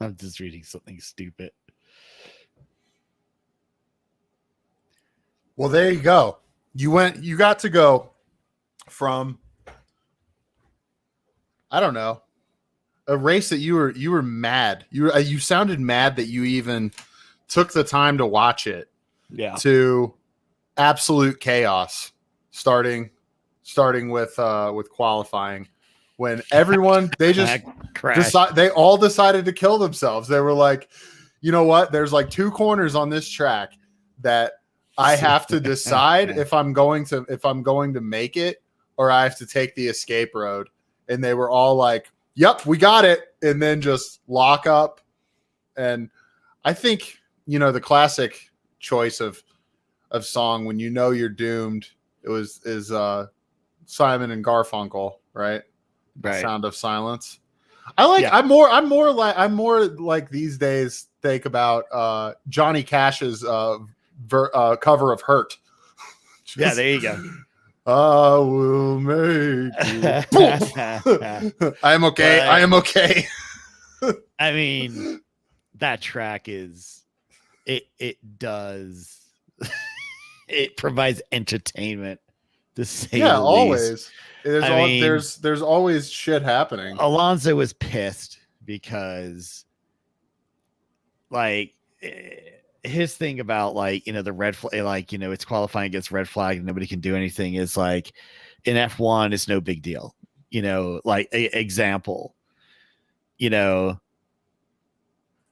I'm just reading something stupid. Well, there you go. You got to go from, I don't know, a race that you were mad. You sounded mad that you even took the time to watch it. Yeah. To absolute chaos starting with qualifying, when everyone they just they all decided to kill themselves. They were like, you know what? There's like 2 corners on this track that I have to decide if I'm going to make it or I have to take the escape road. And they were all like, yep, we got it. And then just lock up. And I think, the classic choice of song when you're doomed, is Simon and Garfunkel, right? Sound of Silence. I'm more like these days think about Johnny Cash's cover of Hurt. Yeah, there you go. I will make it. I am okay. I am okay. I mean, that track is it does it provides entertainment to say the always. Least. There's always shit happening. Alonso was pissed because his thing about the red flag, it's qualifying against red flag and nobody can do anything is like in F1 it's no big deal. Example,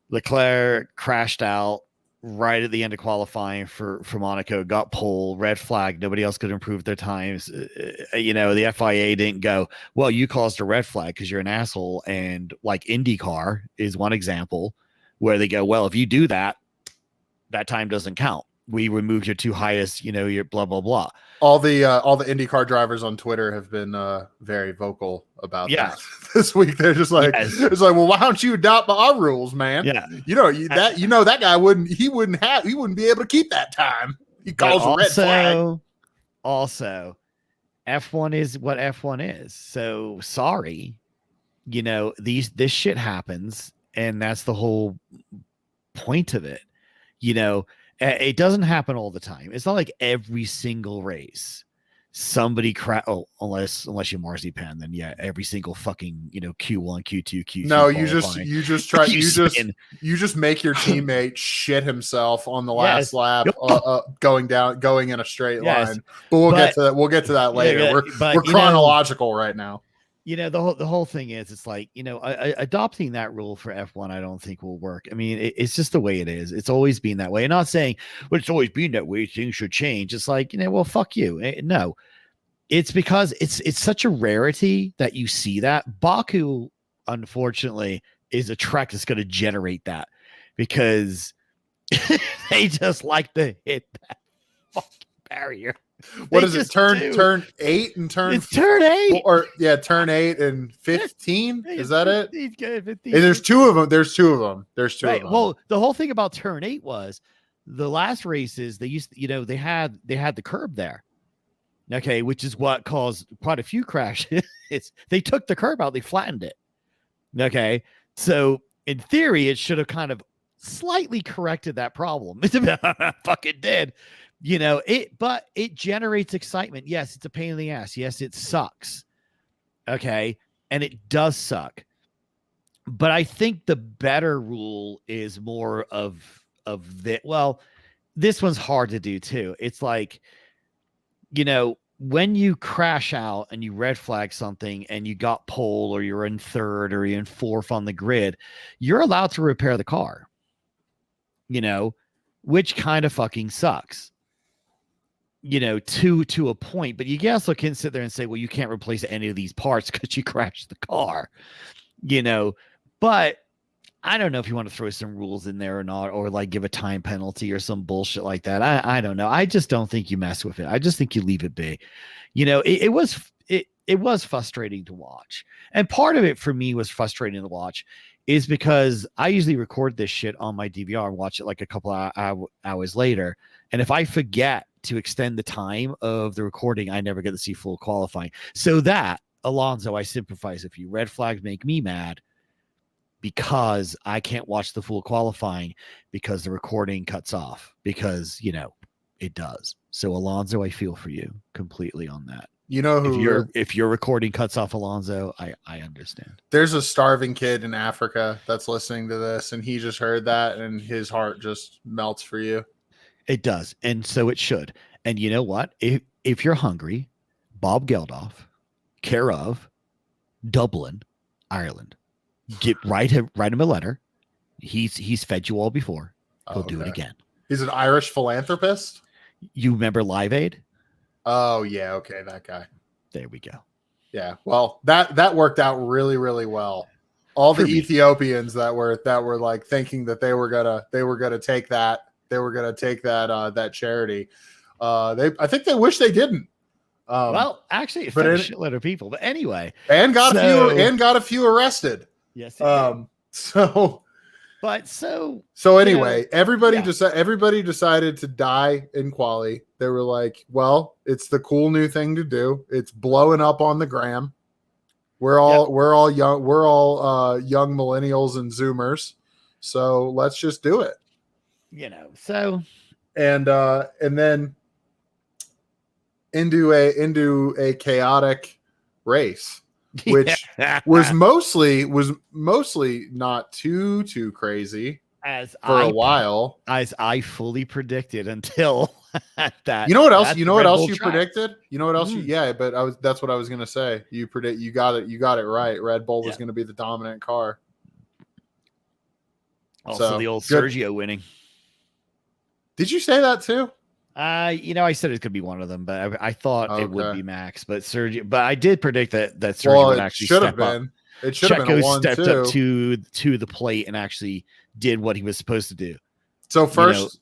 Leclerc crashed out right at the end of qualifying for Monaco, got pole, red flag. Nobody else could improve their times. The FIA didn't go, well, you caused a red flag because you're an asshole. And IndyCar is one example where they go, well, if you do that, that time doesn't count. We removed your 2 highest, your blah, blah, blah. All the IndyCar drivers on Twitter have been very vocal about that this week. They're just like, it's like, well, why don't you adopt our rules, man? Yeah. That guy wouldn't be able to keep that time. He calls a red flag. Also, F1 is what F1 is. So sorry, this shit happens, and that's the whole point of it. It doesn't happen all the time. It's not like every single race somebody unless you marzipan, then every single fucking Q1, Q2, Q3. No, you just make your teammate shit himself on the last lap, going in a straight line. But we'll get to that later. We're chronological right now. The whole thing is, it's like, adopting that rule for F1, I don't think will work. I mean, it's just the way it is. It's always been that way. I'm not saying, well, it's always been that way, things should change. It's like, well, fuck you. No, it's because it's such a rarity that you see that. Baku, unfortunately, is a track that's going to generate that because they just like to hit that fucking barrier. What is it? Turn 8 and turn. It's turn 8, turn 8 and 15. Is that it? 15. And there's two of them. There's two of them. Well, the whole thing about turn 8 was the last races they used. They had the curb there. Okay, which is what caused quite a few crashes. They took the curb out. They flattened it. Okay, so in theory, it should have kind of slightly corrected that problem. It fucking did. But it generates excitement. Yes, it's a pain in the ass. Yes, it sucks. Okay. And it does suck. But I think the better rule is more of that. Well, this one's hard to do too. It's like, when you crash out and you red flag something and you got pole or you're in 3rd or you're in 4th on the grid, you're allowed to repair the car, which kind of fucking sucks. To a point, but you also can sit there and say, well, you can't replace any of these parts because you crashed the car, but I don't know if you want to throw some rules in there or not, or give a time penalty or some bullshit like that. I don't know. I just don't think you mess with it. I just think you leave it be. It was frustrating to watch. And part of it for me was frustrating to watch is because I usually record this shit on my DVR and watch it a couple of hours later. And if I forget to extend the time of the recording, I never get to see full qualifying. So that, Alonso, I sympathize with you. Red flags make me mad. because I can't watch the full qualifying because the recording cuts off because, it does. So Alonso, I feel for you completely on that. You know who if your recording cuts off Alonso, I understand. There's a starving kid in Africa that's listening to this, and he just heard that, and his heart just melts for you. It does, and so it should. And you know what? If you're hungry, Bob Geldof, care of Dublin, Ireland, write him a letter. He's fed you all before. He'll do it again. He's an Irish philanthropist. You remember Live Aid? Oh yeah, okay, that guy. There we go. Yeah, well, that worked out really, really well. All the Ethiopians that were like thinking that they were gonna take that charity. I think they wish they didn't. Well, actually, it fed a shitload of people. But anyway, and got a few arrested. Yes. So anyway, everybody decided to die in quali. They were like, well, it's the cool new thing to do. It's blowing up on the gram. We're all young millennials and Zoomers. So let's just do it. And then into a chaotic race, which was mostly not too crazy a while, as I fully predicted until that. You know what else? You know what else you predicted? You know what else? That's what I was gonna say. You got it right. Red Bull was gonna be the dominant car. Also, the old Sergio winning. Did you say that too? I said it could be one of them, but I thought it would be Max. But Sergio, but I did predict that Sergio would actually step up. It should have been one, stepped up to the plate and actually did what he was supposed to do. So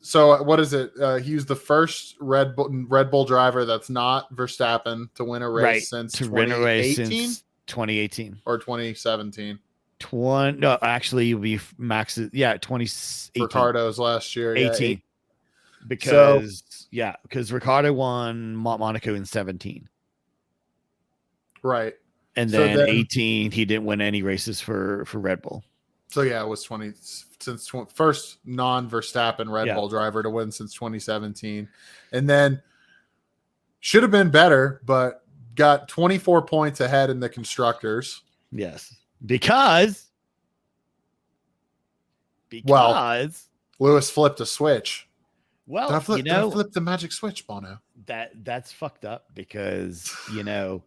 so what is it? He was the first Red Bull driver that's not Verstappen to win a race since 2018 or 2017. No, actually, it would be Max's. 2018. Ricardo's last year. 18. Because Ricardo won Monaco in 17. Right. And then 18, he didn't win any races for Red Bull. So it was first non-Verstappen Red Bull driver to win since 2017. And then should have been better, but got 24 points ahead in the constructors. Yes. Because Lewis flipped a switch. Well, flip the magic switch, Bono. That's fucked up because, you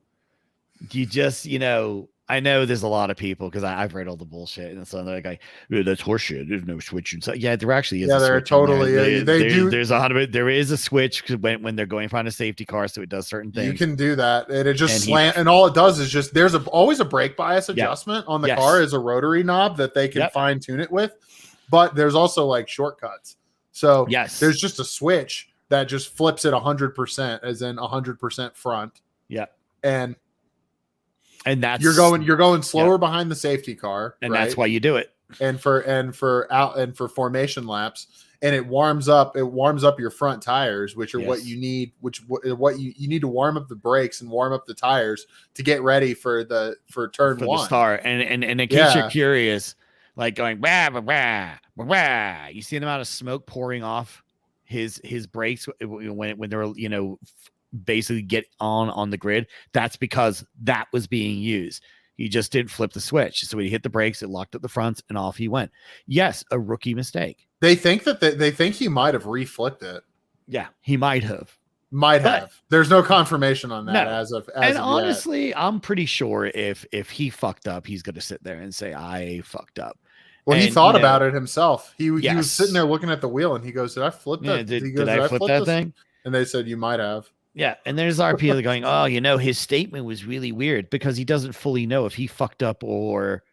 just, I know there's a lot of people because I've read all the bullshit and so they're like, that's horseshit. There's no switch. So yeah, there actually is. Yeah, there totally is. There's 100. There is a switch when they're going behind a safety car, so it does certain things. You can do that, and it just and all it does is just there's always a brake bias adjustment on the car as a rotary knob that they can fine tune it with, but there's also like shortcuts. So there's just a switch that just flips it 100%, as in 100% front. Yeah, and that's you're going slower behind the safety car, and that's why you do it. And for formation laps, and it warms up your front tires, which are what you need. What you need to warm up the brakes and warm up the tires to get ready for turn one. The start. And in case you're curious. Like going rah, rah, rah, rah. You see the amount of smoke pouring off his brakes when they're basically get on the grid. That's because that was being used. He just didn't flip the switch. So when he hit the brakes, it locked up the fronts and off he went. Yes, a rookie mistake. They think he might have reflipped it. Yeah, he might have. There's no confirmation on that honestly, yet. I'm pretty sure if he fucked up, he's going to sit there and say, I fucked up. Well, he thought about it himself. He was sitting there looking at the wheel and he goes, did I flip that? Did I flip that thing? And they said, you might have. Yeah. And there's RP going, oh, his statement was really weird because he doesn't fully know if he fucked up or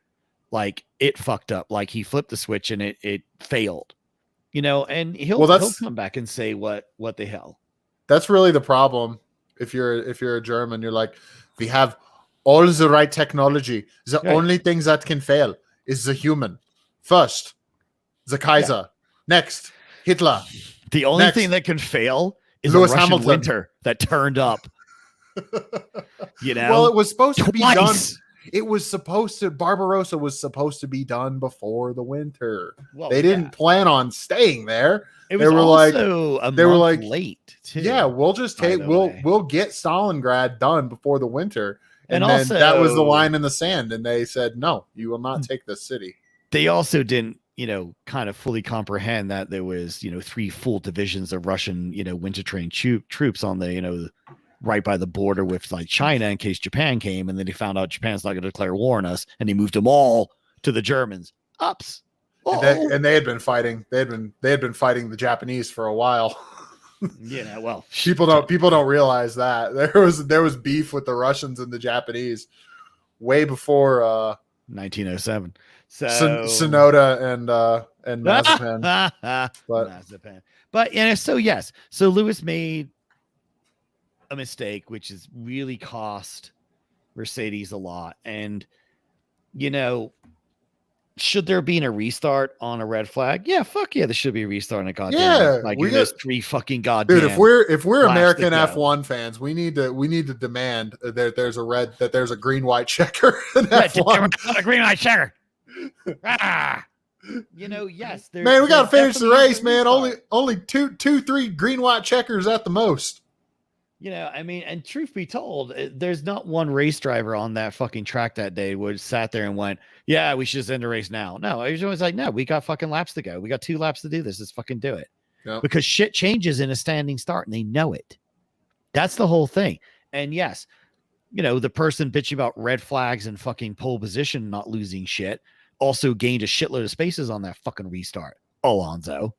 like it fucked up. Like he flipped the switch and it failed, and he'll come back and say what the hell. That's really the problem. If you're a German, you're like, we have all the right technology. The only thing that can fail is the human. First, the Kaiser. Next, Hitler. The only thing that can fail is Lewis a Russian Hamilton winter that turned up. Well, it was supposed to be done. Barbarossa was supposed to be done before the winter. Well, they didn't plan on staying there. It was also a month late too. Yeah, we'll just we'll get Stalingrad done before the winter. And then also, that was the line in the sand. And they said, no, you will not take this city. They also didn't, kind of fully comprehend that there was, 3 full divisions of Russian, winter trained troops on the, right by the border with like China in case Japan came. And then they found out Japan's not going to declare war on us. And they moved them all to the Germans. Ups. And they had been fighting. They had been fighting the Japanese for a while. Well, people don't realize that there was beef with the Russians and the Japanese way before 1907. So Sonoda and Mazepan. Mazepan. But so Lewis made a mistake, which has really cost Mercedes a lot. And should there be a restart on a red flag? Yeah, fuck yeah, there should be a restart on a goddamn. Yeah, like we got 3 fucking goddamn. Dude, if we're American F1 fans, we need to demand that there's a green white checker in F1. A green white checker. Yes. Man, we gotta finish the race, man. Only 3 green white checkers at the most. And truth be told, there's not one race driver on that fucking track that day would sat there and went, yeah, we should just end the race now. No, I was always like, no, we got fucking laps to go. We got 2 laps to do this. Let's fucking do it. Yep. Because shit changes in a standing start and they know it. That's the whole thing. And yes, the person bitching about red flags and fucking pole position not losing shit also gained a shitload of spaces on that fucking restart. Alonso.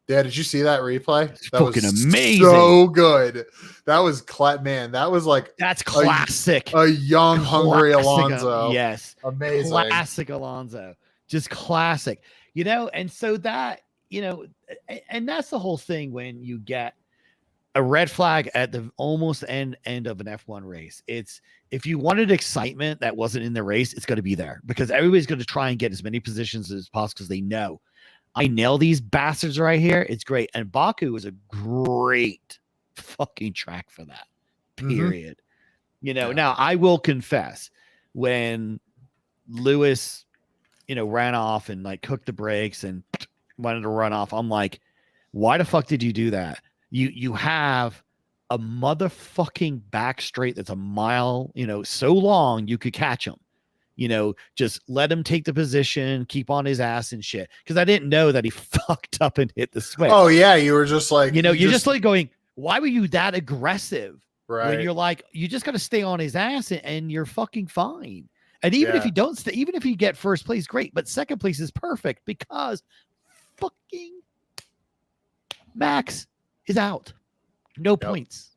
Yeah, did you see that replay? That fucking was amazing. So good. That was man. That was like that's classic. A young, hungry Alonso. Yes, amazing. Classic Alonso. Just classic. And so that and that's the whole thing when you get a red flag at the almost end of an F1 race. It's if you wanted excitement that wasn't in the race, it's going to be there because everybody's going to try and get as many positions as possible because they know. I nail these bastards right here. It's great. And Baku was a great fucking track for that. Period. Now I will confess when Lewis, ran off and like cooked the brakes and wanted to run off. I'm like, why the fuck did you do that? You have a motherfucking back straight that's a mile, so long you could catch him. Just let him take the position, keep on his ass and shit. Because I didn't know that he fucked up and hit the switch. Oh, yeah. You were just like, you're just like going, why were you that aggressive? Right. When you're like, you just got to stay on his ass and you're fucking fine. And even if you don't stay, even if you get first place, great. But second place is perfect because fucking Max is out. No points.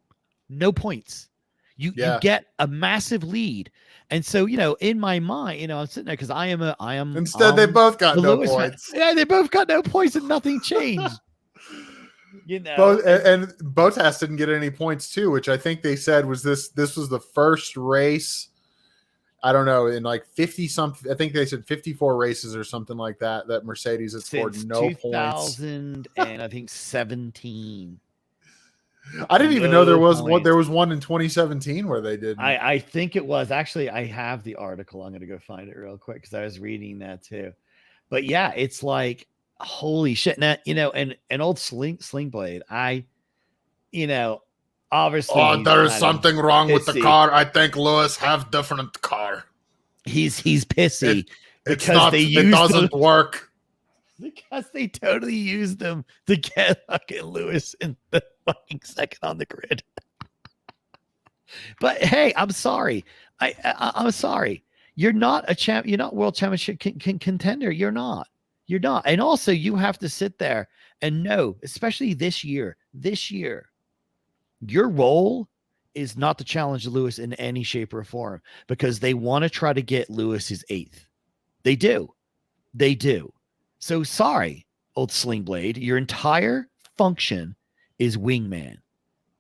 No points. You get a massive lead. And so, in my mind, I'm sitting there because I am. Instead, they both got no points. Yeah, they both got no points and nothing changed. And Bottas didn't get any points too, which I think they said was this was the first race. I don't know, in like 50 something. I think they said 54 races or something like that. That Mercedes had scored no points. 2000 and I think 17. I didn't even know there was one in 2017 where they did. I think it was actually. I have the article. I'm gonna go find it real quick because I was reading that too. But yeah, it's like holy shit. Now and an old sling blade. Obviously. Oh, there is something wrong with the car. I think Lewis have different car. He's pissy it doesn't work. Because they totally used them to get fucking Lewis in the fucking second on the grid. But hey, I'm sorry. I'm sorry. You're not a champ. You're not world championship contender. You're not. And also you have to sit there and know, especially this year, your role is not to challenge Lewis in any shape or form because they want to try to get Lewis his 8th. They do. So sorry, old sling blade. Your entire function is wingman.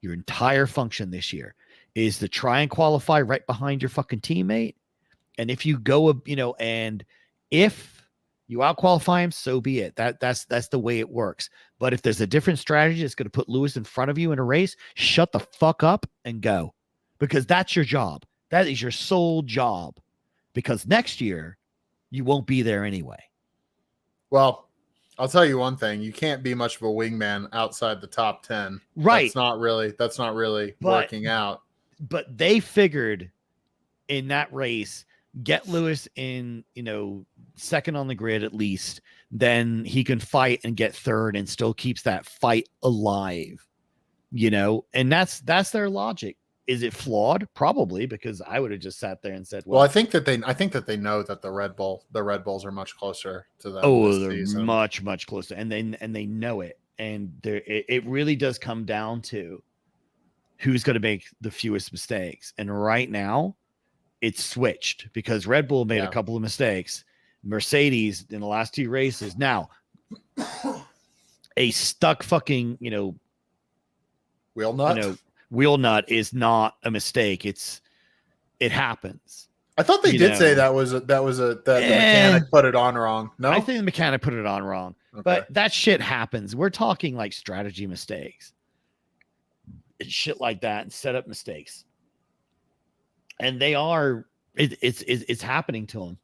Your entire function this year is to try and qualify right behind your fucking teammate. And if you go, and if you out-qualify him, so be it. That's the way it works. But if there's a different strategy that's going to put Lewis in front of you in a race, shut the fuck up and go. Because that's your job. That is your sole job. because next year you won't be there anyway. Well, I'll tell you one thing: you can't be much of a wingman outside the top 10. Right? That's not really working out. But they figured in that race, get Lewis in, second on the grid at least, then he can fight and get third and still keeps that fight alive, and that's their logic. Is it flawed? Probably, because I would have just sat there and said, well, I think that they know that the Red Bulls are much closer to them. Oh, they're season. much closer. And they know it. And it really does come down to who's going to make the fewest mistakes. And right now it's switched because Red Bull made a couple of mistakes. Mercedes in the last 2 races. Now a stuck fucking, wheel nut. Wheel nut is not a mistake. It happens. I thought they did say that the mechanic put it on wrong. No, I think the mechanic put it on wrong, but that shit happens. We're talking like strategy mistakes and shit like that and setup mistakes. And it's happening to them,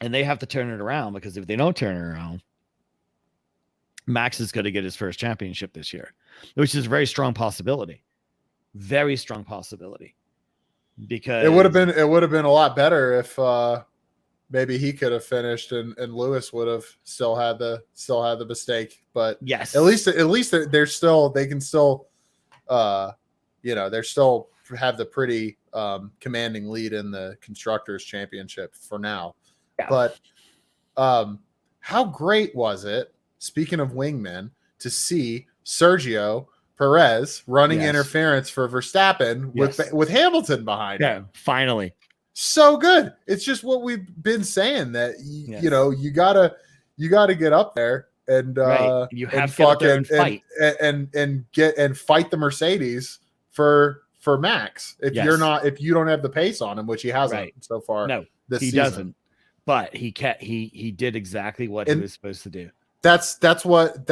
and they have to turn it around, because if they don't turn it around, Max is going to get his first championship this year, which is a very strong possibility. Very strong possibility. Because it would have been a lot better if maybe he could have finished and Lewis would have still had the mistake. But yes, at least they can still they're still have the pretty commanding lead in the Constructors Championship for now. Yeah. But how great was it, speaking of wingmen, to see Sergio Perez running interference for Verstappen with Hamilton behind him? Finally. So good. It's just what we've been saying, that you gotta get up there and you have to get up there and fight and fight the Mercedes for Max. If you don't have the pace on him, which he hasn't so far. No, this he season. doesn't. But he did exactly what he was supposed to do. That's what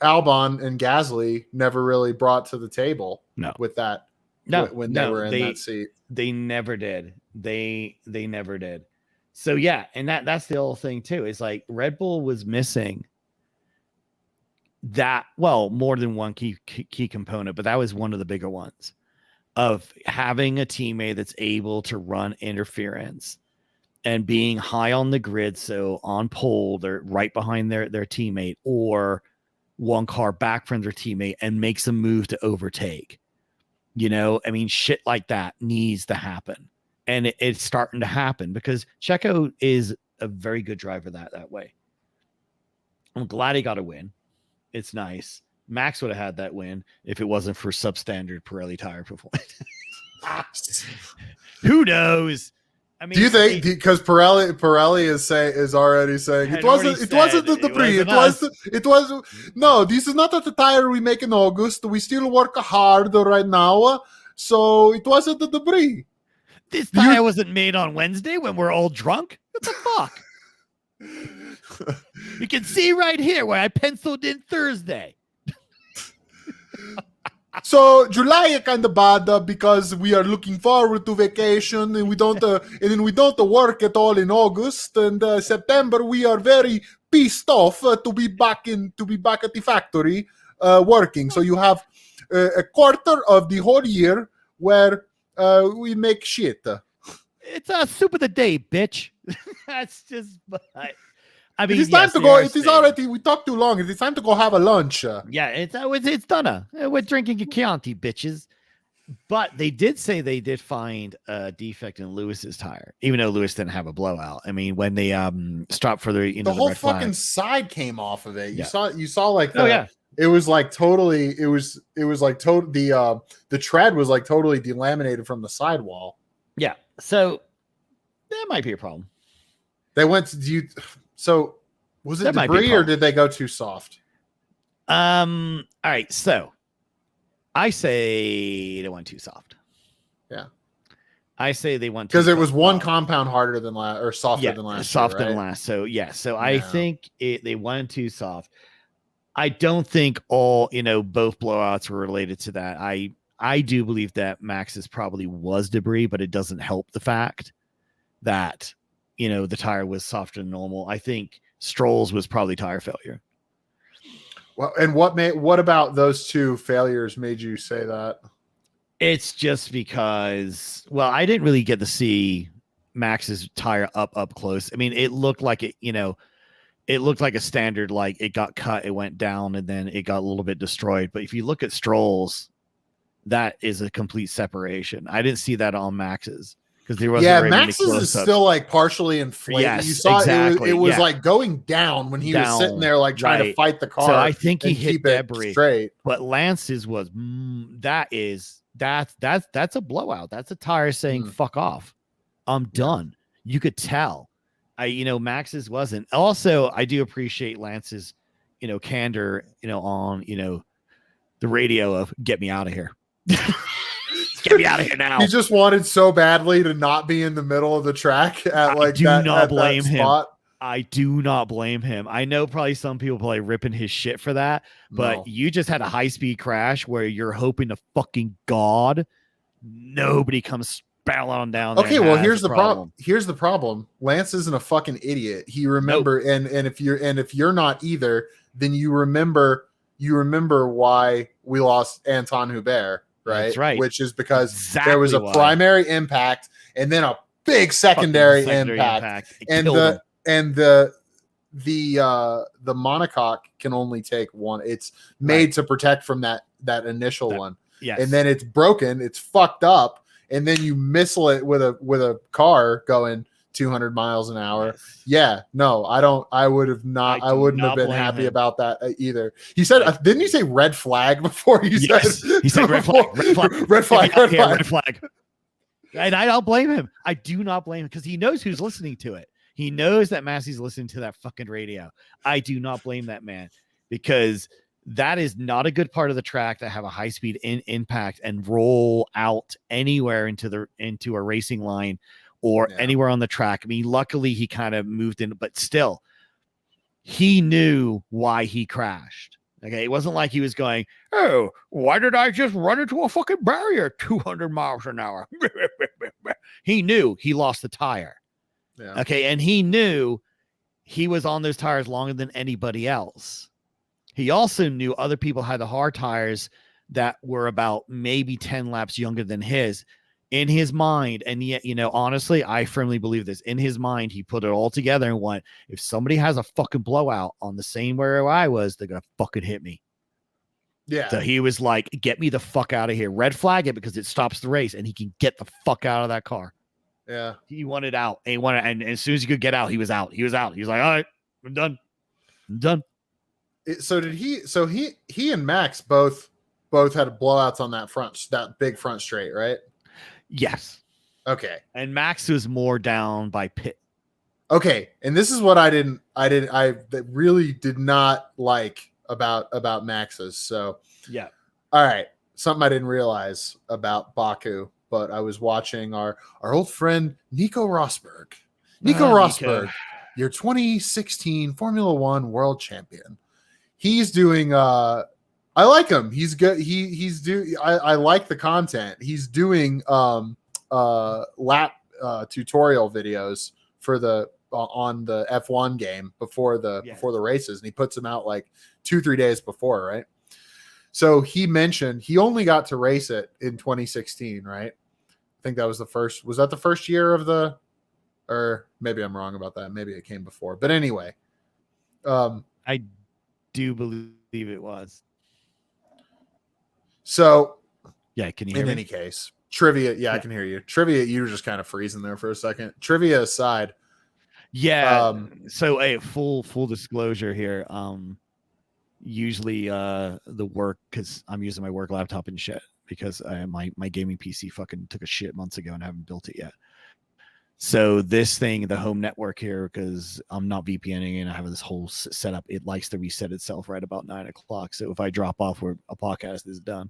Albon and Gasly never really brought to the table. No. With that. No, when they were in that seat. They never did. They never did. So yeah, and that's the whole thing too. It's like Red Bull was missing that, more than one key component, but that was one of the bigger ones, of having a teammate that's able to run interference and being high on the grid. So on pole, they're right behind their teammate, or one car back from their teammate, and makes a move to overtake. Shit like that needs to happen. And it's starting to happen, because Checo is a very good driver that way. I'm glad he got a win. It's nice. Max would have had that win if it wasn't for substandard Pirelli tire performance. Who knows? Do you think, because Pirelli is already saying it wasn't the debris, no, this is not the tire we make in August. We still work hard right now, so it wasn't the debris. This tire wasn't made on Wednesday when we're all drunk. What the fuck? You can see right here where I penciled in Thursday. So July is kind of bad because we are looking forward to vacation, and we don't work at all in August, and September we are very pissed off to be back at the factory working. So you have a quarter of the whole year where we make shit. It's a soup of the day, bitch. That's just. It is time to go. It is already. We talked too long. It is time to go have a lunch. Yeah, it's done. We're drinking a Chianti, bitches. But they did say they did find a defect in Lewis's tire, even though Lewis didn't have a blowout. When they stopped for the whole red fucking flag. Side came off of it. You Yeah. saw like it was like totally. It was like the tread was like totally delaminated from the sidewall. Yeah, so that might be a problem. They went to So was it debris, or did they go too soft? All right. So I say they went too soft. Yeah. I say they went because it was one compound harder than last, or softer than last. Softer than last. So yeah. So I think they went too soft. I don't think both blowouts were related to that. I do believe that Max's probably was debris, but it doesn't help the fact that, the tire was softer than normal. I think Stroll's was probably tire failure. Well, and what about those two failures made you say that? It's just because, well, I didn't really get to see Max's tire up close. I mean, it looked like it, it looked like a standard, like it got cut, it went down, and then it got a little bit destroyed. But if you look at Stroll's, that is a complete separation. I didn't see that on Max's because there wasn't. Max's is still like partially inflated. Yes, you saw exactly. it was like going down when he was sitting there, like trying to fight the car. So I think he hit debris straight. But Lance's was that's a blowout. That's a tire saying fuck off. I'm done. You could tell. Max's wasn't. Also, I do appreciate Lance's, candor, on, the radio of get me out of here. Get me out of here now. He just wanted so badly to not be in the middle of the track at like that spot. I do not blame him. I know probably some people probably ripping his shit for that, but you just had a high-speed crash where you're hoping to fucking God nobody comes on down. Okay, well, here's the problem. Here's the problem. Lance isn't a fucking idiot. He remember and if you're not either, then you remember why we lost Anton Hubert, right? That's right. Which is because there was a primary impact and then a big secondary impact. And the monocoque can only take one. It's made to protect from that initial one. Yes. And then it's broken, it's fucked up. And then you missile it with a car going 200 miles an hour. Yes. Yeah, no, I wouldn't have been happy about that either. He said, didn't you say red flag before you said? He said red flag. And I don't blame him. I do not blame him because he knows who's listening to it. He knows that Massey's listening to that fucking radio. I do not blame that man because that is not a good part of the track to have a high speed impact and roll out anywhere into a racing line or anywhere on the track. I mean, luckily he kind of moved in, but still he knew why he crashed. Okay. It wasn't like he was going, oh, why did I just run into a fucking barrier 200 miles an hour? He knew he lost the tire. Yeah. Okay. And he knew he was on those tires longer than anybody else. He also knew other people had the hard tires that were about maybe 10 laps younger than his in his mind. And yet, honestly, I firmly believe this. In his mind, he put it all together and went, if somebody has a fucking blowout on the same where I was, they're going to fucking hit me. Yeah. So he was like, get me the fuck out of here. Red flag it because it stops the race and he can get the fuck out of that car. Yeah. He wanted out. And as soon as he could get out, he was out. He was like, all right, I'm done. So he and Max both had blowouts on that big front straight, right? Yes. Okay. And Max was more down by pit. Okay. And this is what I really did not like about Max's. So yeah. All right. Something I didn't realize about Baku, but I was watching our old friend Nico Rosberg. Nico Rosberg, your 2016 Formula One world champion. He's doing I like him. He's good. I like the content. He's doing lap tutorial videos for on the F1 game before the races, and he puts them out like 2-3 days before, right? So he mentioned he only got to race it in 2016, right? I think that was the first year of or maybe I'm wrong about that. Maybe it came before. But anyway, I do believe it was. So yeah, can you hear me? In any case, trivia. Yeah, I can hear you. Trivia, you were just kind of freezing there for a second. Trivia aside. Yeah. So a full disclosure here. Usually the work, because I'm using my work laptop and shit because my gaming PC fucking took a shit months ago and I haven't built it yet. So this thing, the home network here, because I'm not VPNing and I have this whole setup, it likes to reset itself right about 9 o'clock. So if I drop off where a podcast is done.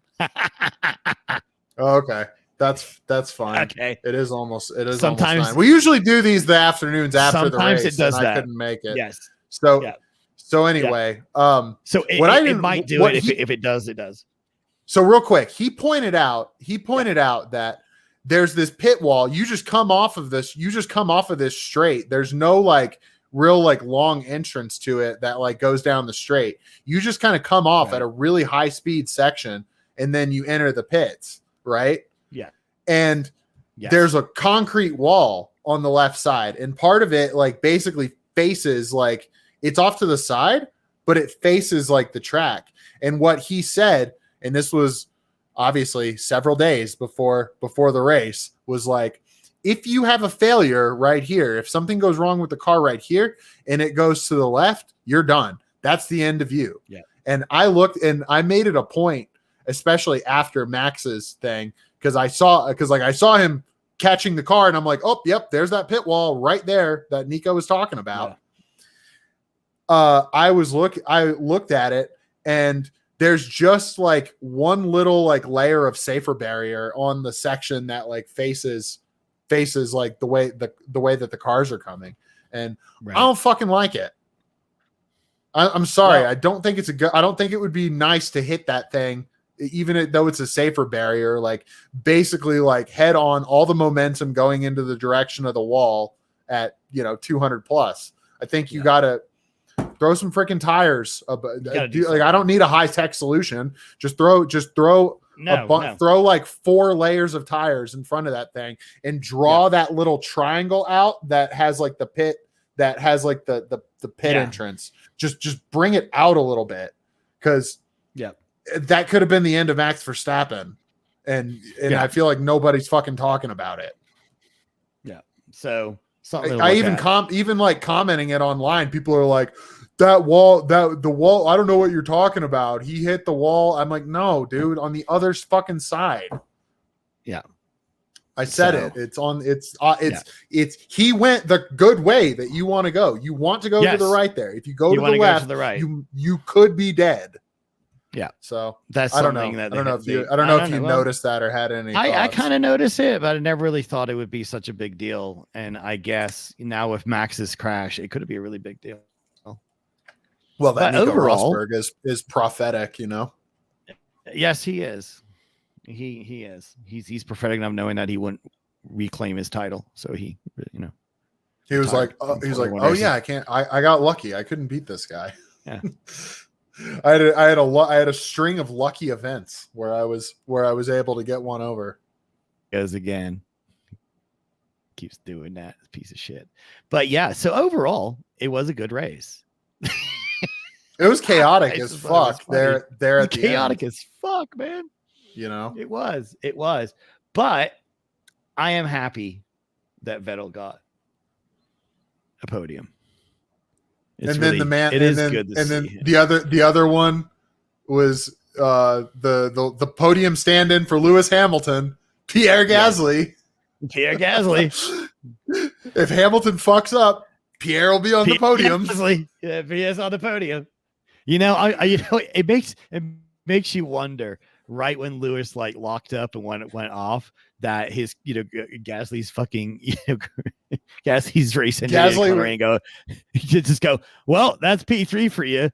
Okay. That's fine. Okay. It is almost sometimes almost 9. We usually do these the afternoons after the race. Sometimes it does that. I couldn't make it. Yes. So anyway, so it might do it if it does, it does. So real quick, he pointed out that there's this pit wall. You just come off of this straight. There's no like real like long entrance to it that like goes down the straight. You just kind of come off at a really high speed section and then you enter the pits, right? Yeah. And there's a concrete wall on the left side, and part of it like basically faces like it's off to the side, but it faces like the track. And what he said, and this was obviously several days before the race, was like, if you have a failure right here, if something goes wrong with the car right here and it goes to the left, you're done. That's the end of you. Yeah. And I looked and I made it a point, especially after Max's thing, because I saw him catching the car and I'm like, oh, yep, there's that pit wall right there that Nico was talking about. Yeah. I looked at it, and there's just like one little like layer of safer barrier on the section that like faces like the way that the cars are coming, and I don't fucking like it. I'm sorry. Well, I don't think it would be nice to hit that thing, even though it's a safer barrier, like basically like head on, all the momentum going into the direction of the wall at 200 plus. I think you gotta throw some freaking tires. Like I don't need a high tech solution. Just throw throw like 4 layers of tires in front of that thing and draw that little triangle out that has like the pit, that has like the pit entrance. Just bring it out a little bit, because that could have been the end of Max Verstappen, and I feel like nobody's fucking talking about it. Yeah. So something I even commenting it online, people are like, the wall, I don't know what you're talking about. He hit the wall. I'm like, no, dude, on the other fucking side. Yeah. I said he went the good way that you want to go. You want to go to the right there. If you go to the left, you could be dead. Yeah. So that's I don't know. That I don't know if you noticed that or had any. I kind of noticed it, but I never really thought it would be such a big deal. And I guess now with Max's crash, it could be a really big deal. Well, that Nico Rosberg is prophetic, Yes, he is. He is. He's prophetic enough, knowing that he wouldn't reclaim his title. So he was like, oh yeah, I can't. I got lucky. I couldn't beat this guy. Yeah. I had a string of lucky events where I was able to get one over. Goes again. Keeps doing that, piece of shit. But yeah, so overall, it was a good race. It was chaotic as fuck. There at the chaotic end. As fuck, man. It was. But I am happy that Vettel got a podium. It's and then the other one was the podium stand-in for Lewis Hamilton, Pierre Gasly. Yeah. Pierre Gasly. If Hamilton fucks up, Pierre will be on the podium. Gasly. Yeah, Pierre's on the podium. It makes you wonder. Right when Lewis like locked up and when it went off, that his Gasly's fucking Gasly's racing and go, just go, well, that's P3 for you,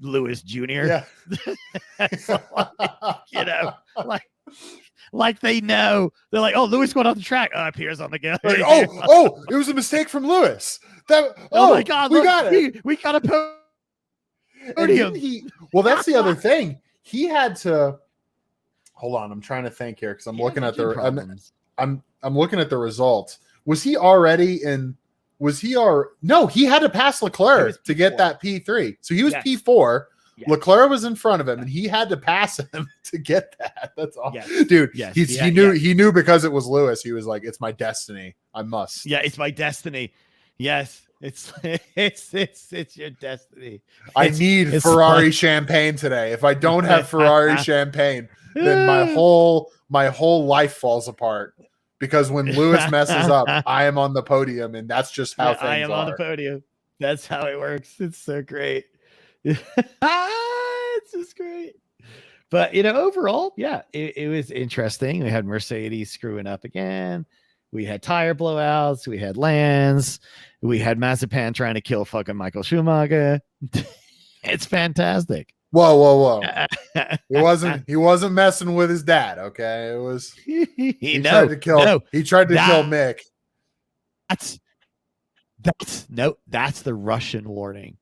Lewis Jr. Yeah. like they know. They're like, oh, Lewis going off the track. Pierre's on the go. Like, it was a mistake from Lewis. Oh my God, we got it. We got a podium. Well, that's the other thing. He had to. Hold on, I'm trying to think here because I'm looking at I'm looking at the results. Was he already in? No, he had to pass Leclerc to get that P3. So he was P4. Yes. Leclerc was in front of him, and he had to pass him to get that. That's all, dude. Yes. He knew because it was Lewis. He was like, "It's my destiny. I must." Yeah, it's my destiny. Yes, it's your destiny. I need Ferrari champagne today. If I don't have Ferrari champagne, then my whole life falls apart. Because when Lewis messes up, I am on the podium, and that's just how things are. I am on the podium. That's how it works. It's so great. It's just great. But overall, it was interesting. We had Mercedes screwing up again. We had tire blowouts. We had Lance. We had Mazepin trying to kill fucking Michael Schumacher. It's fantastic. Whoa. He wasn't messing with his dad, okay? It was he tried to kill Mick. That's the Russian warning.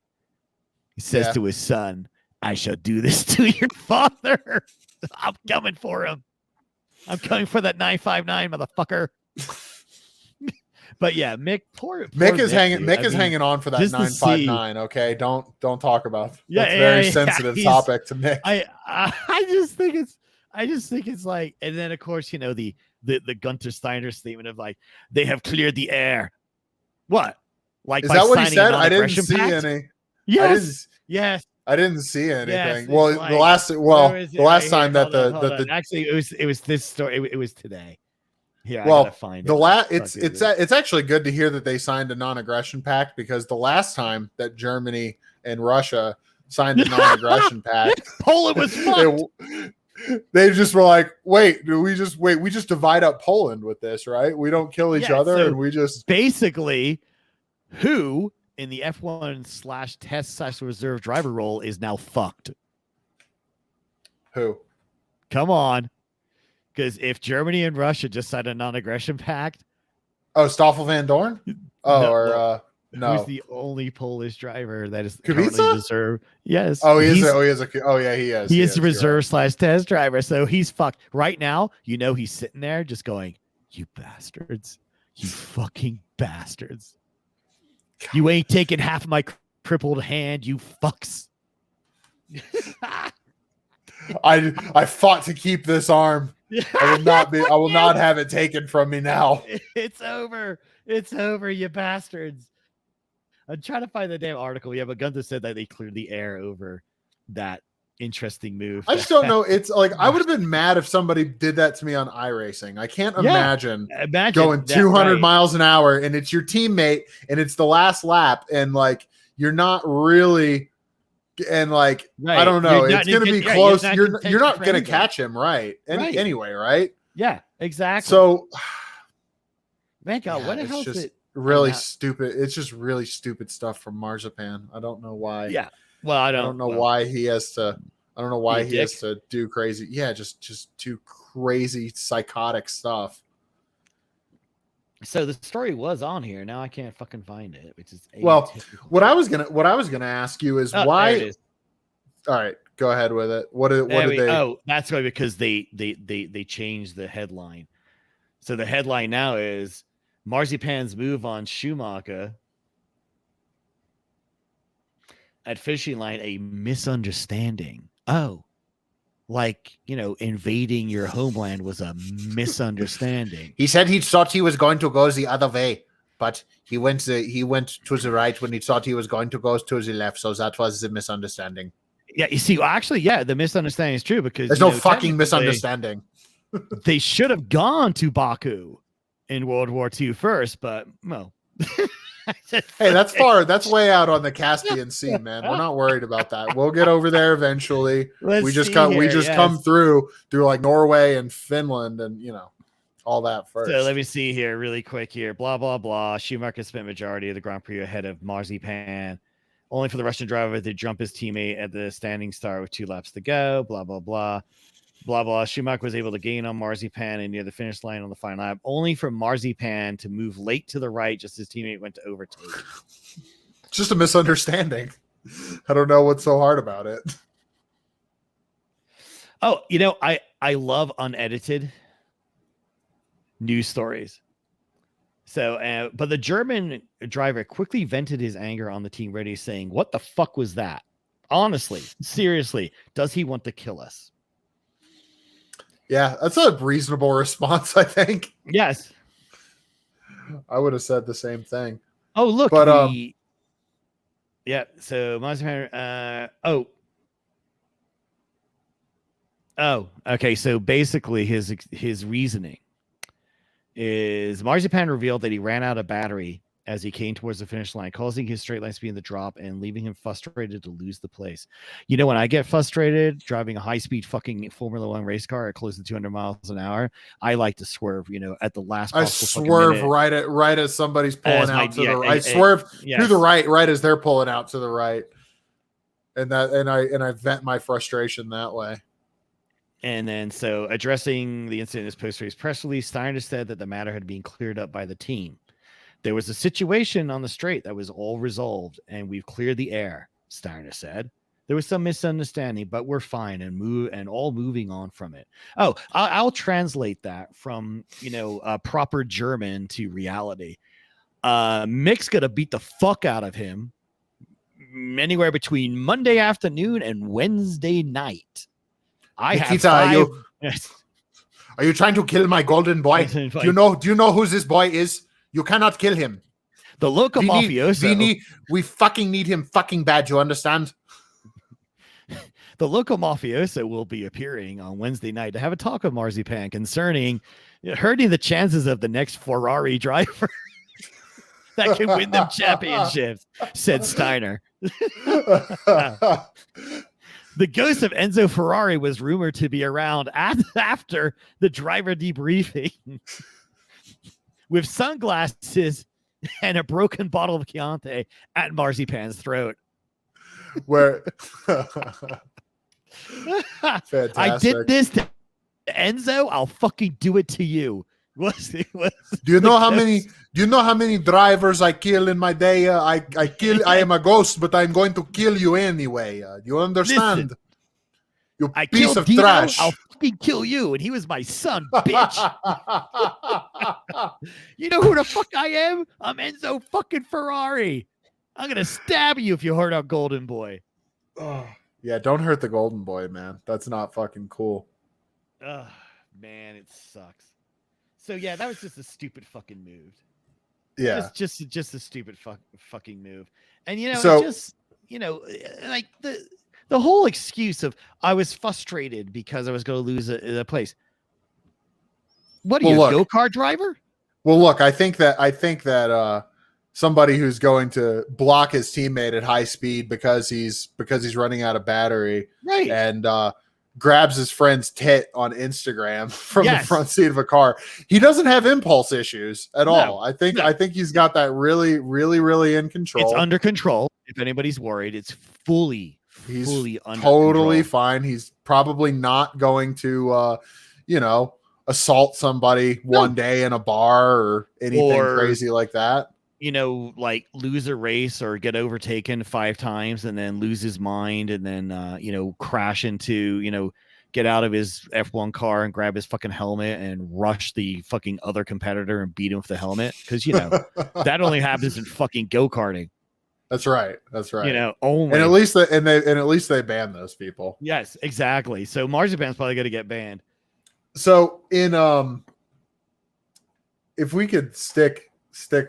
He says to his son, I shall do this to your father. I'm coming for him. I'm coming for that 959 motherfucker. But yeah, Mick is hanging on for that 959. Okay, don't talk about that's very sensitive topic to Mick. I just think it's like, and then of course the Gunter Steiner statement of like they have cleared the air. What? Like is that what he said? I didn't see any. Yes. I didn't see anything. Yes, well, like, the last time that the actually it was this story. It was today. Yeah, well, it's actually good to hear that they signed a non-aggression pact, because the last time that Germany and Russia signed a non-aggression pact, Poland was fucked. They just were like, we just divide up Poland with this, right? We don't kill each other, and we just basically who in the F1/test/reserve driver role is now fucked. Who? Come on. Because if Germany and Russia just signed a non-aggression pact. Oh, Stoffel Van Dorn? No. Who's the only Polish driver that is currently reserve? Yes. Oh, he is a reserve/test driver. So he's fucked. Right now, he's sitting there just going, you bastards. You fucking bastards. God. You ain't taking half of my crippled hand, you fucks. I fought to keep this arm. I will not have it taken from me now. It's over, you bastards. I'm trying to find the damn article. Yeah, but Gunther said that they cleared the air over that interesting move. I just don't know. It's like I would have been mad if somebody did that to me on iRacing. I can't imagine going 200 miles an hour and it's your teammate and it's the last lap and like you're not really. And like I don't know, it's going to be close. You're not going to catch him, right? Anyway, right? Yeah, exactly. So, man, God, what the hell is it? Really stupid. It's just really stupid stuff from Marzipan. I don't know why. Yeah. Well, I don't know why he has to. I don't know why he has to do crazy. Yeah, just do crazy psychotic stuff. So the story was on here. Now I can't fucking find it, which is what I was gonna ask you is why. All right, go ahead with it. What did they? Oh, that's why, because they changed the headline. So the headline now is Marzipan's move on Schumacher at finishing line, a misunderstanding. Oh. Like, invading your homeland was a misunderstanding. He said he thought he was going to go the other way, but he went to the right when he thought he was going to go to the left. So that was the misunderstanding. Yeah, you see, the misunderstanding is true because there's no fucking misunderstanding. They should have gone to Baku in World War II first, but no. Hey, that's far. That's way out on the Caspian Sea, man. We're not worried about that. We'll get over there eventually. We just come through like Norway and Finland and all that first. So let me see here really quick here. Blah, blah, blah. Schumacher spent majority of the Grand Prix ahead of Marzipan, only for the Russian driver to jump his teammate at the standing start with 2 laps to go. Blah, blah, blah. Blah, blah. Schumacher was able to gain on Marzipan and near the finish line on the final lap, only for Marzipan to move late to the right just as his teammate went to overtake. It's just a misunderstanding. I don't know what's so hard about it. Oh, I love unedited news stories. So, but the German driver quickly vented his anger on the team ready, saying, "What the fuck was that? Honestly, seriously, does he want to kill us?" Yeah, that's a reasonable response, I think. Yes. I would have said the same thing. Oh, look. But, yeah, so Marzipan, okay. So basically his reasoning is Marzipan revealed that he ran out of battery as he came towards the finish line, causing his straight line speed in the drop and leaving him frustrated to lose the place. When I get frustrated driving a high-speed fucking Formula One race car at close to 200 miles an hour, I like to swerve, at the last I swerve right as somebody's pulling out to the right. I swerve to the right as they're pulling out to the right. and I vent my frustration that way. And then, so addressing the incident in his post-race press release, Steiner said that the matter had been cleared up by the team. There was a situation on the straight that was all resolved, and we've cleared the air, Steiner said. There was some misunderstanding, but we're fine and all moving on from it. Oh, I'll translate that from, proper German to reality. Mick's going to beat the fuck out of him anywhere between Monday afternoon and Wednesday night. Nikita, are you trying to kill my golden boy? Do you know who this boy is? You cannot kill him. The local mafioso. We fucking need him fucking bad. You understand? The local mafioso will be appearing on Wednesday night to have a talk with Marzipan concerning hurting the chances of the next Ferrari driver that can win them championships, said Steiner. The ghost of Enzo Ferrari was rumored to be around after the driver debriefing with sunglasses and a broken bottle of Chianti at Marzipan's throat. Where I did this to Enzo, I'll fucking do it to you. Do you know how many drivers I kill in my day? I am a ghost, but I'm going to kill you anyway. You understand? Listen, you I piece of Dino, trash. I'll fucking kill you, and he was my son, bitch. You know who the fuck I am? I'm Enzo fucking Ferrari. I'm gonna stab you if you hurt our golden boy. Oh, yeah, don't hurt the golden boy, man. That's not fucking cool. Man, it sucks. So yeah, that was just a stupid fucking move. Yeah, just a stupid fucking move. And like the whole excuse of I was frustrated because I was going to lose a place. What are you, a go-kart driver? Well, look, I think that somebody who's going to block his teammate at high speed because he's running out of battery, right, and grabs his friend's tit on Instagram from the front seat of a car. He doesn't have impulse issues at all. I think he's got that really, really, really in control. It's under control. If anybody's worried, it's fully under totally control. fine. He's probably not going to, assault somebody one day in a bar or anything crazy like that. Like lose a race or get overtaken 5 times and then lose his mind and then, crash into, get out of his F1 car and grab his fucking helmet and rush the fucking other competitor and beat him with the helmet. Cause that only happens in fucking go-karting. That's right. Only. And at least they ban those people. Yes, exactly. So Marzipan's probably going to get banned. So if we could stick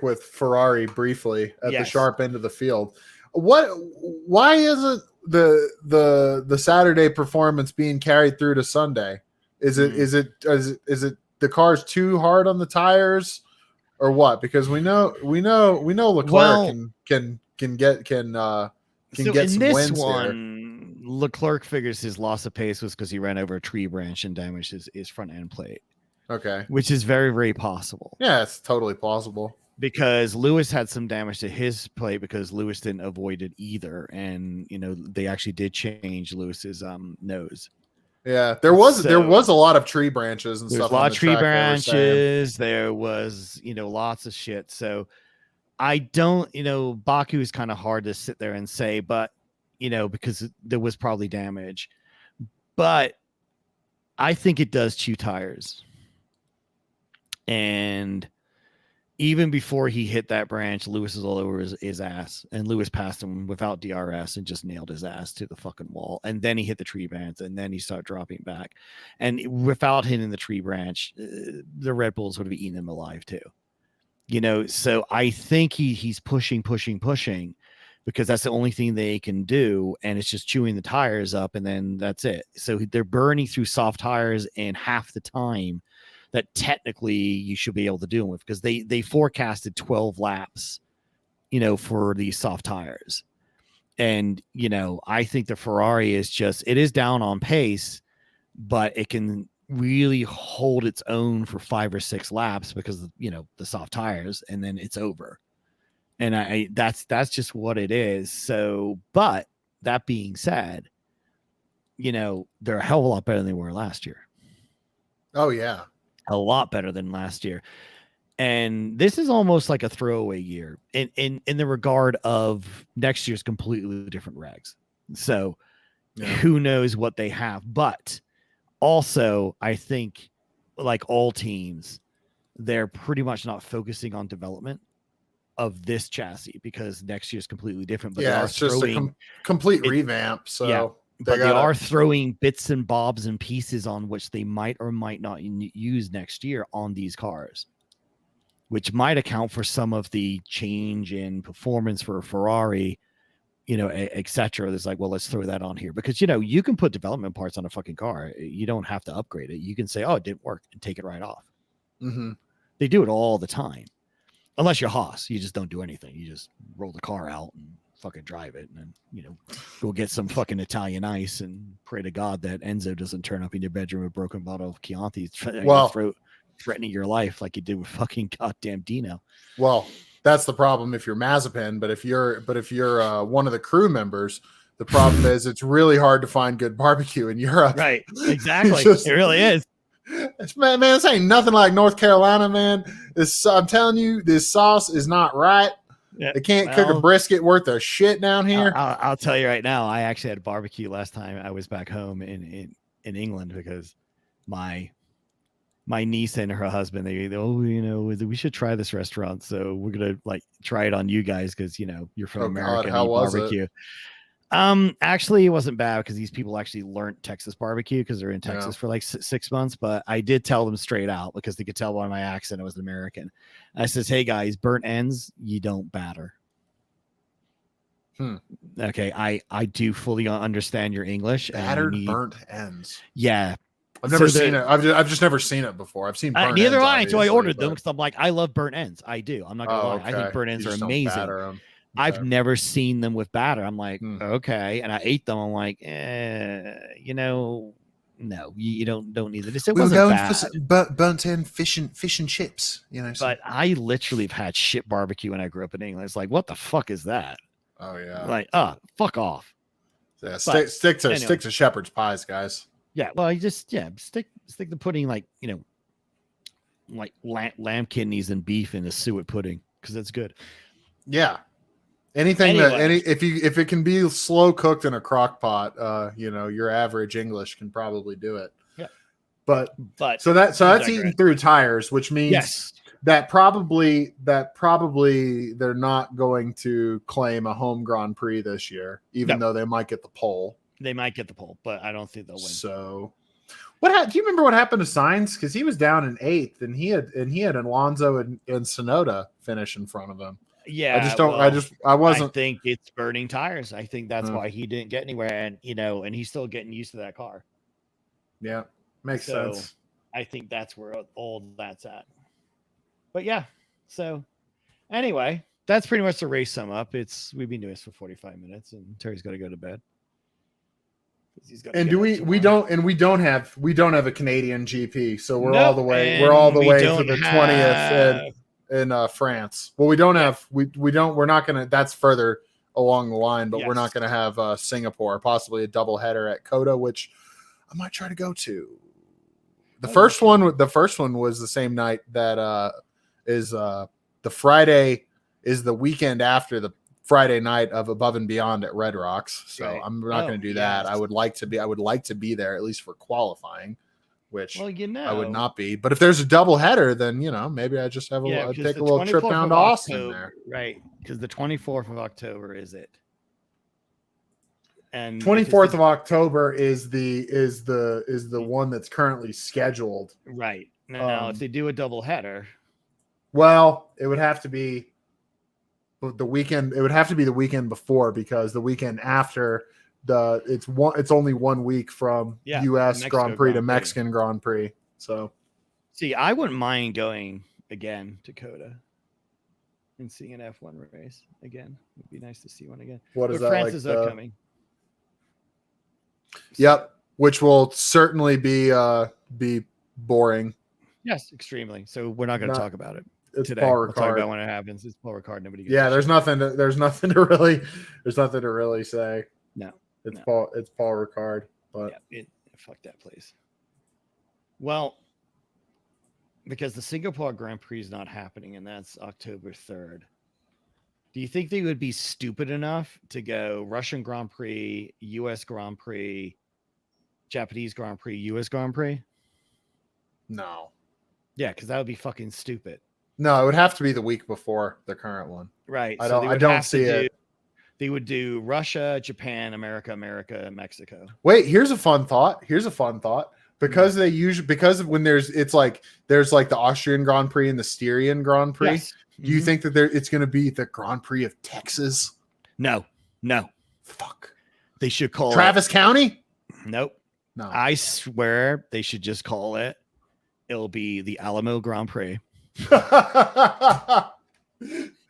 with Ferrari briefly at the sharp end of the field, why isn't the Saturday performance being carried through to Sunday? Is it the car's too hard on the tires or what? Because we know Leclerc can get some wins here. Leclerc figures his loss of pace was because he ran over a tree branch and damaged his front end plate. Okay. Which is very, very possible. Yeah, it's totally plausible. Because Lewis had some damage to his plate because Lewis didn't avoid it either. And, they actually did change Lewis's nose. Yeah, there was a lot of tree branches and stuff. There's a lot of tree branches. There was, lots of shit. So I don't, Baku is kind of hard to sit there and say, but, because there was probably damage. But I think it does chew tires. And even before he hit that branch, Lewis is all over his ass, and Lewis passed him without DRS and just nailed his ass to the fucking wall. And then he hit the tree branch, and then he started dropping back. And without hitting the tree branch, the Red Bulls would have eaten him alive too. So I think he's pushing because that's the only thing they can do, and it's just chewing the tires up, and then that's it. So they're burning through soft tires in half the time that technically you should be able to do them with, because they forecasted 12 laps, for these soft tires. And, I think the Ferrari it is down on pace, but it can really hold its own for 5 or 6 laps because of, the soft tires, and then it's over. And that's just what it is. So, but that being said, they're a hell of a lot better than they were last year. Oh yeah, a lot better than last year. And this is almost like a throwaway year in the regard of next year's completely different regs. So who knows what they have, but also I think like all teams, they're pretty much not focusing on development of this chassis because next year's completely different. But it's just a complete revamp. So they are throwing bits and bobs and pieces on which they might or might not use next year on these cars, which might account for some of the change in performance for a Ferrari, et cetera. There's like, well, let's throw that on here because, you can put development parts on a fucking car. You don't have to upgrade it. You can say, oh, it didn't work and take it right off. Mm-hmm. They do it all the time. Unless you're Haas, you just don't do anything. You just roll the car out and fucking drive it and then, go get some fucking Italian ice and pray to God that Enzo doesn't turn up in your bedroom with a broken bottle of Chianti. Threatening your life like you did with fucking goddamn Dino. Well, that's the problem if you're Mazepin, but if you're one of the crew members, the problem is it's really hard to find good barbecue in Europe. Right. Exactly. It really is. Man, this ain't nothing like North Carolina, man. I'm telling you, this sauce is not right. Yeah, they can't cook a brisket worth of shit down here. I'll tell you right now, I actually had a barbecue last time I was back home in England because my niece and her husband, we should try this restaurant. So we're going to try it on you guys. Cause you're from America. How was barbecue. Actually it wasn't bad because these people actually learned Texas barbecue because they're in Texas for like 6 months, but I did tell them straight out because they could tell by my accent I was an American. I says, hey guys, burnt ends, you don't batter. Okay. I do fully understand your English. Battered burnt ends. Yeah. I've never seen it. I've just never seen it before. I've seen burnt ends. Neither I until I ordered them because I'm like, I love burnt ends. I do. I'm not gonna lie. I think burnt ends are amazing. I've never seen them with batter. I'm like, okay, and I ate them. I'm like, no, you don't need it. It wasn't bad. Burnt end fish and chips. But I literally have had shit barbecue when I grew up in England. It's like, what the fuck is that? Oh yeah. Like, fuck off. Yeah, stick to shepherd's pies, guys. Yeah, well, you just stick the pudding like lamb kidneys and beef in a suet pudding because that's good. Yeah, anything if it can be slow cooked in a crock pot, your average English can probably do it. Yeah, but so that's eating through tires, which means that probably they're not going to claim a home Grand Prix this year, even though they might get the pole. They might get the pole, but I don't think they'll win. So, do you remember what happened to Sainz? Because he was down in 8th, and he had Alonso and Tsunoda finish in front of him. Yeah, I wasn't. I think it's burning tires. I think that's why he didn't get anywhere, and and he's still getting used to that car. Yeah, makes sense. I think that's where all that's at. But yeah, so anyway, that's pretty much the race sum up. We've been doing this for 45 minutes, and Terry's got to go to bed. And we don't have a Canadian GP, so we're all the way to the 20th in France. Well, we're not gonna. That's further along the line, but we're not gonna have Singapore, possibly a double header at Coda, which I might try to go to. The first one was the same night that is the Friday is the weekend after the Friday night of Above and Beyond at Red Rocks. So I'm not going to do that. I would like to be there at least for qualifying, which I would not be. But if there's a double header, then maybe I just have take a little trip down to Austin there. Right, because the 24th of October is it. And 24th of October is the one that's currently scheduled. Right. Now, if they do a double header, well, it would have to be the weekend. It would have to be the weekend before, because the weekend after it's only 1 week from U.S. Grand Prix to Mexican Grand Prix. So, see, I wouldn't mind going again to Coda and seeing an F1 race again. It'd be nice to see one again. What is that? France is upcoming. Yep, which will certainly be boring. Yes, extremely. So we're not going to talk about it. It's today. Paul We'll Ricard. talk about when it happens. It's Paul Ricard. Nobody. There's nothing to really say. No. It's Paul Ricard. But fuck that place. Well, because the Singapore Grand Prix is not happening, and that's October 3rd. Do you think they would be stupid enough to go Russian Grand Prix, US Grand Prix, Japanese Grand Prix, US Grand Prix? No. Yeah, because that would be fucking stupid. No, it would have to be the week before the current one. Right. I don't see it. They would do Russia, Japan, America, Mexico. Wait, here's a fun thought. Because when there's like the Austrian Grand Prix and the Styrian Grand Prix. Yes. Do you think that it's going to be the Grand Prix of Texas? No. Fuck. They should call Travis County? Nope. No. I swear they should just call it. It'll be the Alamo Grand Prix.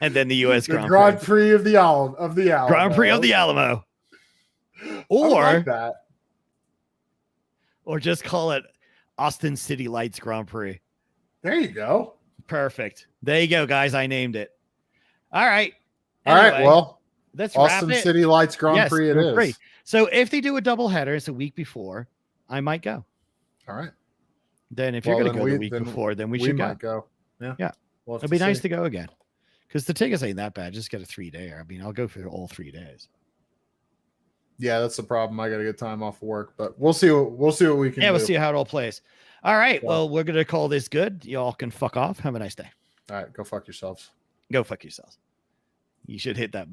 And then the U.S. Grand Prix of the Alamo. Grand Prix of the Alamo. Like that. Or just call it Austin City Lights Grand Prix. There you go. Perfect. There you go, guys. I named it. All right. All right. Well, let's Austin wrap it. City Lights Grand Prix it is. Great. So if they do a double header, it's a week before, I might go. All right. Then if you're going to go the week before, then we should go. Yeah. It'd be nice to go again. Because the tickets ain't that bad. Just get a 3-day. I mean, I'll go for all 3 days. Yeah, that's the problem. I got to get time off of work, but we'll see what we can do. Yeah, we'll see how it all plays. All right. Yeah. Well, we're going to call this good. Y'all can fuck off. Have a nice day. All right. Go fuck yourselves. Go fuck yourselves. You should hit that